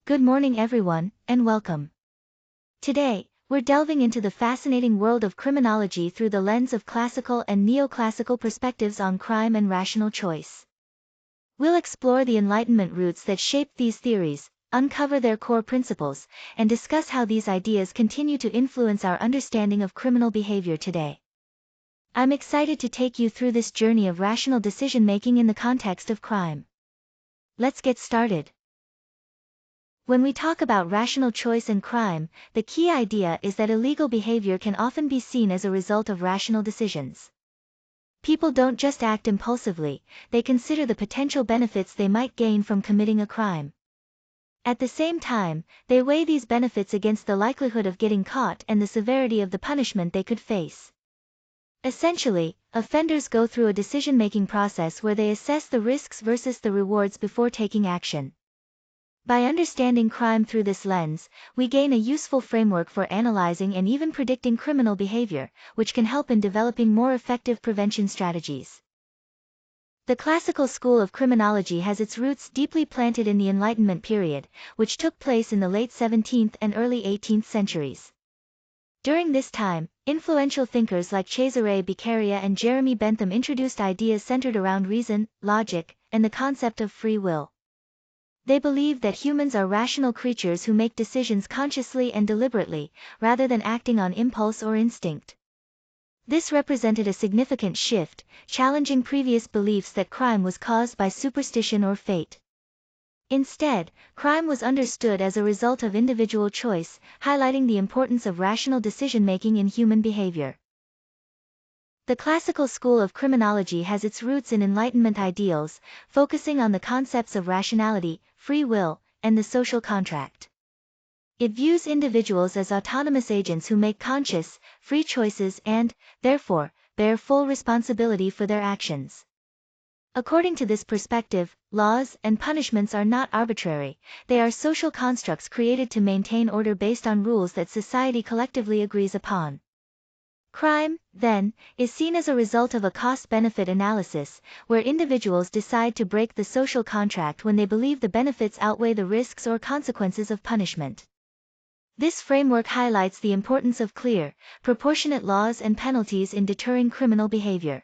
Good morning everyone, and welcome. Today, we're delving into the fascinating world of criminology through the lens of classical and neoclassical perspectives on crime and rational choice. We'll explore the Enlightenment roots that shaped these theories, uncover their core principles, and discuss how these ideas continue to influence our understanding of criminal behavior today. I'm excited to take you through this journey of rational decision-making in the context of crime. Let's get started. When we talk about rational choice and crime, the key idea is that illegal behavior can often be seen as a result of rational decisions. People don't just act impulsively, they consider the potential benefits they might gain from committing a crime. At the same time, they weigh these benefits against the likelihood of getting caught and the severity of the punishment they could face. Essentially, offenders go through a decision-making process where they assess the risks versus the rewards before taking action. By understanding crime through this lens, we gain a useful framework for analyzing and even predicting criminal behavior, which can help in developing more effective prevention strategies. The classical school of criminology has its roots deeply planted in the Enlightenment period, which took place in the late 17th and early 18th centuries. During this time, influential thinkers like Cesare Beccaria and Jeremy Bentham introduced ideas centered around reason, logic, and the concept of free will. They believe that humans are rational creatures who make decisions consciously and deliberately, rather than acting on impulse or instinct. This represented a significant shift, challenging previous beliefs that crime was caused by superstition or fate. Instead, crime was understood as a result of individual choice, highlighting the importance of rational decision-making in human behavior. The classical school of criminology has its roots in Enlightenment ideals, focusing on the concepts of rationality, free will, and the social contract. It views individuals as autonomous agents who make conscious, free choices and, therefore, bear full responsibility for their actions. According to this perspective, laws and punishments are not arbitrary, they are social constructs created to maintain order based on rules that society collectively agrees upon. Crime, then, is seen as a result of a cost-benefit analysis, where individuals decide to break the social contract when they believe the benefits outweigh the risks or consequences of punishment. This framework highlights the importance of clear, proportionate laws and penalties in deterring criminal behavior.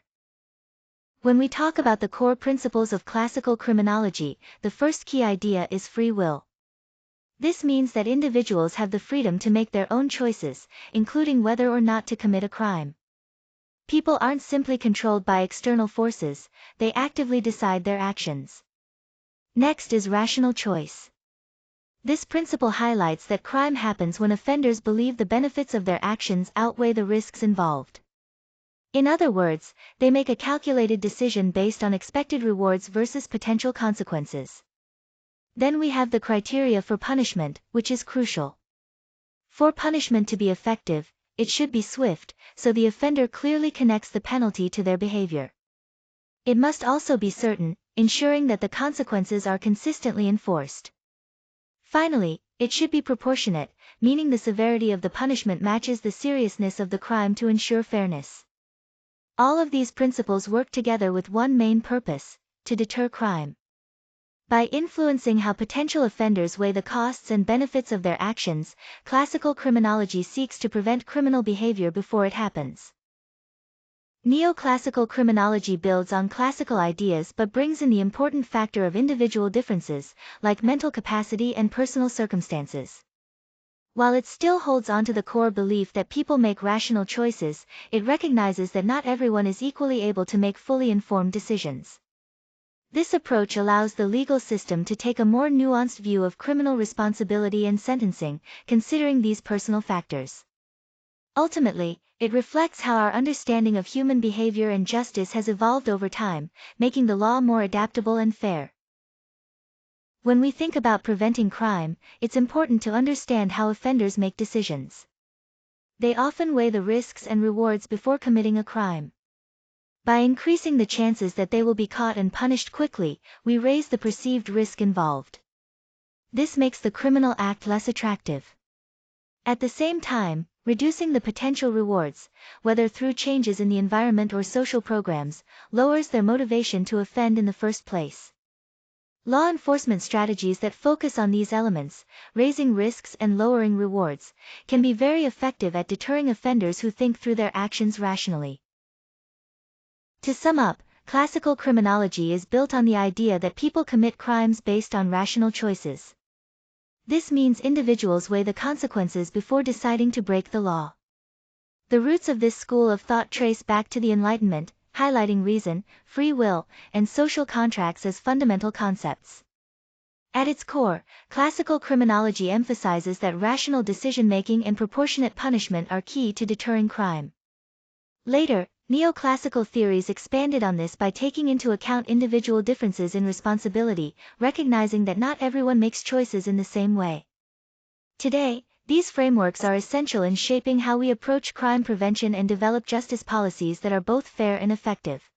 When we talk about the core principles of classical criminology, the first key idea is free will. This means that individuals have the freedom to make their own choices, including whether or not to commit a crime. People aren't simply controlled by external forces, they actively decide their actions. Next is rational choice. This principle highlights that crime happens when offenders believe the benefits of their actions outweigh the risks involved. In other words, they make a calculated decision based on expected rewards versus potential consequences. Then we have the criteria for punishment, which is crucial. For punishment to be effective, it should be swift, so the offender clearly connects the penalty to their behavior. It must also be certain, ensuring that the consequences are consistently enforced. Finally, it should be proportionate, meaning the severity of the punishment matches the seriousness of the crime to ensure fairness. All of these principles work together with one main purpose: to deter crime. By influencing how potential offenders weigh the costs and benefits of their actions, classical criminology seeks to prevent criminal behavior before it happens. Neoclassical criminology builds on classical ideas but brings in the important factor of individual differences, like mental capacity and personal circumstances. While it still holds on to the core belief that people make rational choices, it recognizes that not everyone is equally able to make fully informed decisions. This approach allows the legal system to take a more nuanced view of criminal responsibility and sentencing, considering these personal factors. Ultimately, it reflects how our understanding of human behavior and justice has evolved over time, making the law more adaptable and fair. When we think about preventing crime, it's important to understand how offenders make decisions. They often weigh the risks and rewards before committing a crime. By increasing the chances that they will be caught and punished quickly, we raise the perceived risk involved. This makes the criminal act less attractive. At the same time, reducing the potential rewards, whether through changes in the environment or social programs, lowers their motivation to offend in the first place. Law enforcement strategies that focus on these elements, raising risks and lowering rewards, can be very effective at deterring offenders who think through their actions rationally. To sum up, classical criminology is built on the idea that people commit crimes based on rational choices. This means individuals weigh the consequences before deciding to break the law. The roots of this school of thought trace back to the Enlightenment, highlighting reason, free will, and social contracts as fundamental concepts. At its core, classical criminology emphasizes that rational decision-making and proportionate punishment are key to deterring crime. Later, neoclassical theories expanded on this by taking into account individual differences in responsibility, recognizing that not everyone makes choices in the same way. Today, these frameworks are essential in shaping how we approach crime prevention and develop justice policies that are both fair and effective.